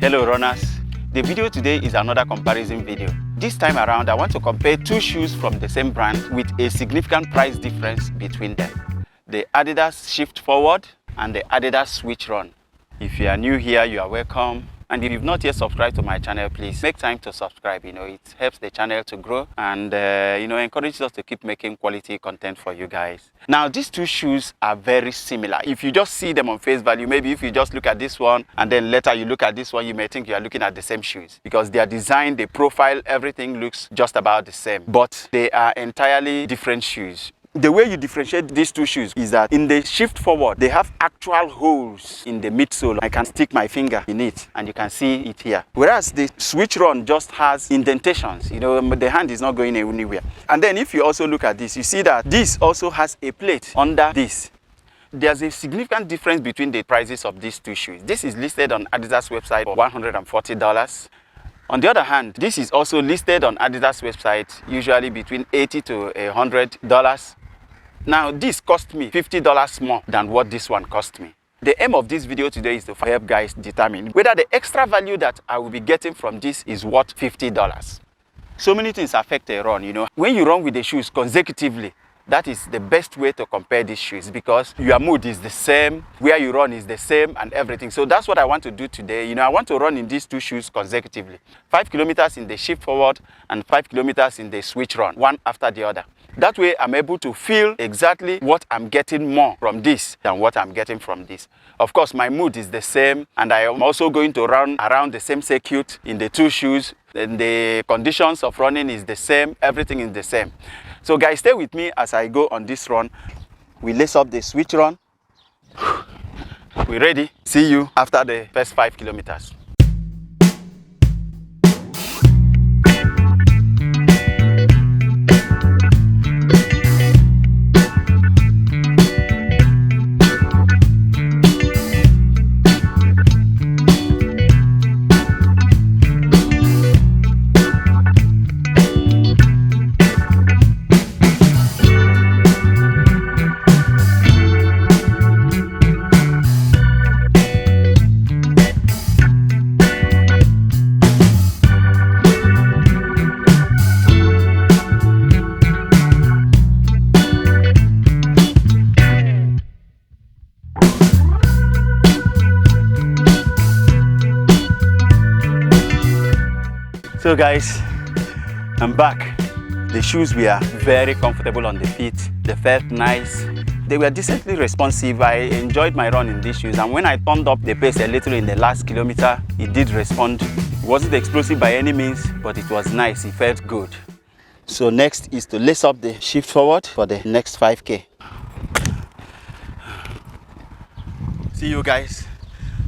Hello runners, the video today is another comparison video. This time around I want to compare two shoes from the same brand with a significant price difference between them. The Adidas Shift Fwd and the Adidas Switch Run. If you are new here, you are welcome. And if you've not yet subscribed to my channel, please make time to subscribe. It helps the channel to grow and encourages us to keep making quality content for you guys. Now, these two shoes are very similar. If you just see them on face value, maybe if you just look at this one and then later you look at this one, you may think you are looking at the same shoes because their design, the profile, everything looks just about the same. But they are entirely different shoes. The way you differentiate these two shoes is that in the Shift Fwd, they have actual holes in the midsole. I can stick my finger in it and you can see it here. Whereas the Switch Run just has indentations. The hand is not going anywhere. And then if you also look at this, you see that this also has a plate under this. There's a significant difference between the prices of these two shoes. This is listed on Adidas website for $140. On the other hand, this is also listed on Adidas website, usually between $80 to $100. Now, this cost me $50 more than what this one cost me. The aim of this video today is to help guys determine whether the extra value that I will be getting from this is worth $50. So many things affect a run, When you run with the shoes consecutively, that is the best way to compare these shoes because your mood is the same, where you run is the same and everything. So that's what I want to do today. I want to run in these two shoes consecutively. 5 kilometers in the Shift Fwd and 5 kilometers in the Switch Run, one after the other. That way I'm able to feel exactly what I'm getting more from this than what I'm getting from this. Of course, my mood is the same and I am also going to run around the same circuit in the two shoes. And the conditions of running is the same, everything is the same. So guys, stay with me as I go on this run. We lace up the Switch Run. We're ready. See you after the first 5 kilometers. So guys, I'm back. The shoes were very comfortable on the feet. They felt nice. They were decently responsive. I enjoyed my run in these shoes, and when I turned up the pace a little in the last kilometer, it did respond. It wasn't explosive by any means, but it was nice. It felt good. So next is to lace up the Shift Fwd for the next 5K. See you guys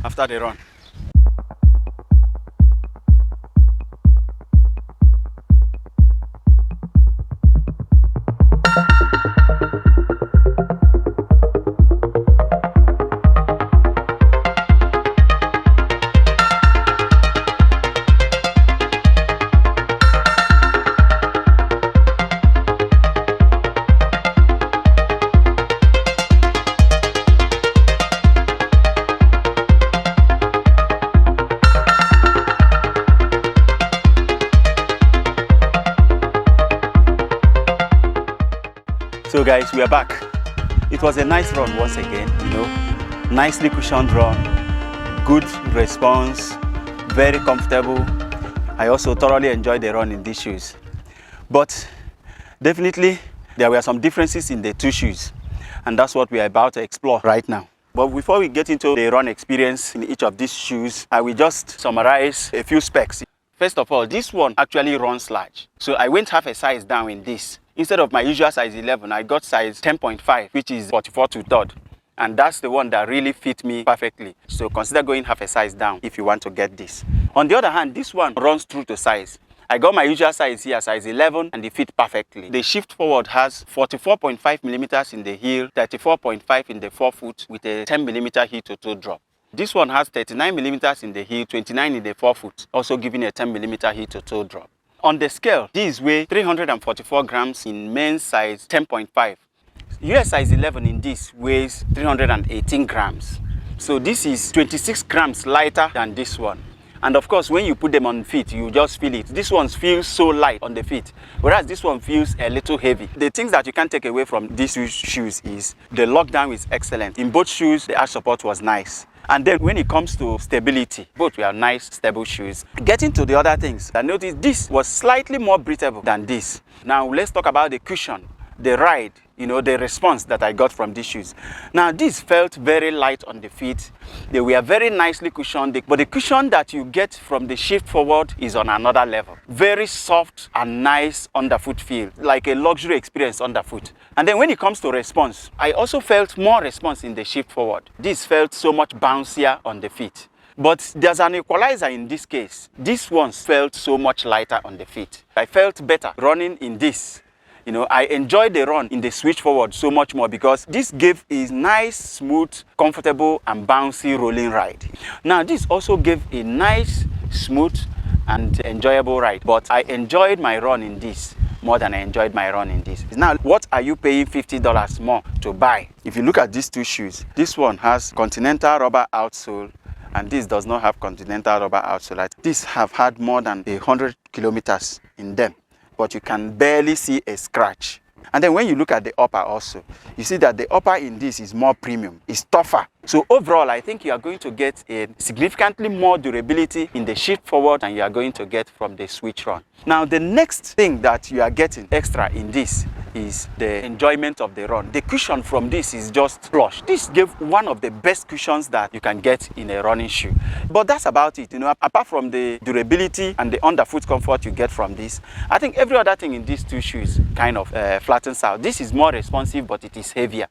after the run. So guys, we are back. It was a nice run once again, nicely cushioned run, good response, very comfortable. I also thoroughly enjoyed the run in these shoes. But definitely there were some differences in the two shoes, and that's what we are about to explore right now. But before we get into the run experience in each of these shoes, I will just summarize a few specs. First of all, this one actually runs large. So I went half a size down in this. Instead of my usual size 11, I got size 10.5, which is 44 to 3rd. And that's the one that really fit me perfectly. So consider going half a size down if you want to get this. On the other hand, this one runs true to size. I got my usual size here, size 11, and it fit perfectly. The Shift Fwd has 44.5 millimeters in the heel, 34.5 in the forefoot with a 10 millimeter heel to toe drop. This one has 39 millimeters in the heel, 29 in the forefoot, also giving a 10 millimeter heel to toe drop. On the scale, these weigh 344 grams in men's size 10.5. US size 11 in this weighs 318 grams. So this is 26 grams lighter than this one. And of course, when you put them on feet, you just feel it. This one feels so light on the feet, whereas this one feels a little heavy. The things that you can take away from these shoes is the lockdown is excellent. In both shoes, the arch support was nice. And then when it comes to stability, both were nice, stable shoes. Getting to the other things, I noticed this was slightly more breathable than this. Now, let's talk about the cushion, the ride, the response that I got from these shoes. Now, these felt very light on the feet. They were very nicely cushioned, but the cushion that you get from the Shift Forward is on another level. Very soft and nice underfoot feel, like a luxury experience underfoot. And then when it comes to response, I also felt more response in the Shift Forward. This felt so much bouncier on the feet. But there's an equalizer in this case. These ones felt so much lighter on the feet. I felt better running in this. I enjoyed the run in the Switch Forward so much more because this gave a nice, smooth, comfortable, and bouncy rolling ride. Now, this also gave a nice, smooth, and enjoyable ride. But I enjoyed my run in this more than I enjoyed my run in this. Now, what are you paying $50 more to buy? If you look at these two shoes, this one has Continental rubber outsole, and this does not have Continental rubber outsole. These have had more than 100 kilometers in them, but you can barely see a scratch. And then when you look at the upper also, you see that the upper in this is more premium, it's tougher. So overall, I think you are going to get a significantly more durability in the Shift Forward than you are going to get from the Switch Run. Now, the next thing that you are getting extra in this is the enjoyment of the run. The cushion from this is just plush. This gave one of the best cushions that you can get in a running shoe. But that's about it. Apart from the durability and the underfoot comfort you get from this, I think every other thing in these two shoes kind of flattens out. This is more responsive, but it is heavier.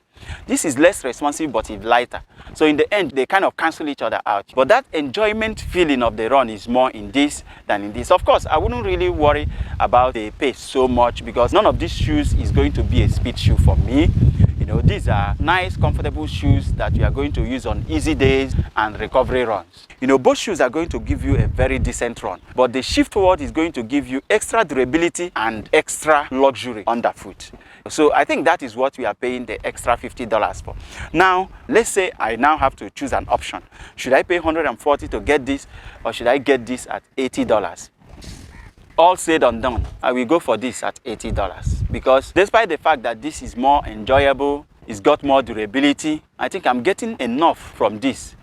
This is less responsive, but it's lighter. So in the end, they kind of cancel each other out. But that enjoyment feeling of the run is more in this than in this. Of course, I wouldn't really worry about the pace so much because none of these shoes is going to be a speed shoe for me. These are nice, comfortable shoes that you are going to use on easy days and recovery runs. Both shoes are going to give you a very decent run, but the Shift Forward is going to give you extra durability and extra luxury underfoot. So I think that is what we are paying the extra $50 for. Now, let's say I now have to choose an option. Should I pay $140 to get this, or should I get this at $80? All said and done, I will go for this at $80 because despite the fact that this is more enjoyable, it's got more durability, I think I'm getting enough from this.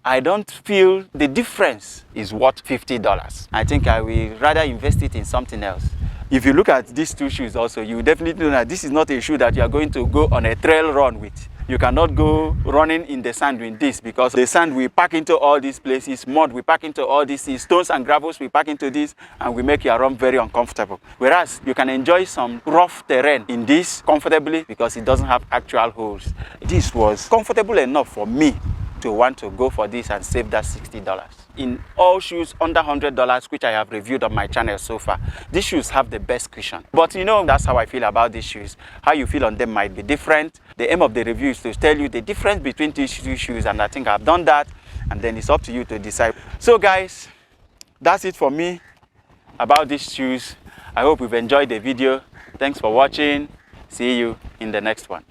I don't feel the difference is worth $50. I think I will rather invest it in something else. If you look at these two shoes also, you definitely know that this is not a shoe that you are going to go on a trail run with. You cannot go running in the sand with this because the sand we pack into all these places, mud we pack into all these things, stones and gravels we pack into this, and we make your run very uncomfortable. Whereas you can enjoy some rough terrain in this comfortably because it doesn't have actual holes. This was comfortable enough for me to want to go for this and save that $60. In all shoes under $100, which I have reviewed on my channel so far, these shoes have the best cushion. But that's how I feel about these shoes. How you feel on them might be different. The aim of the review is to tell you the difference between these two shoes, and I think I've done that, and then it's up to you to decide. So guys, that's it for me about these shoes. I hope you've enjoyed the video. Thanks for watching. See you in the next one.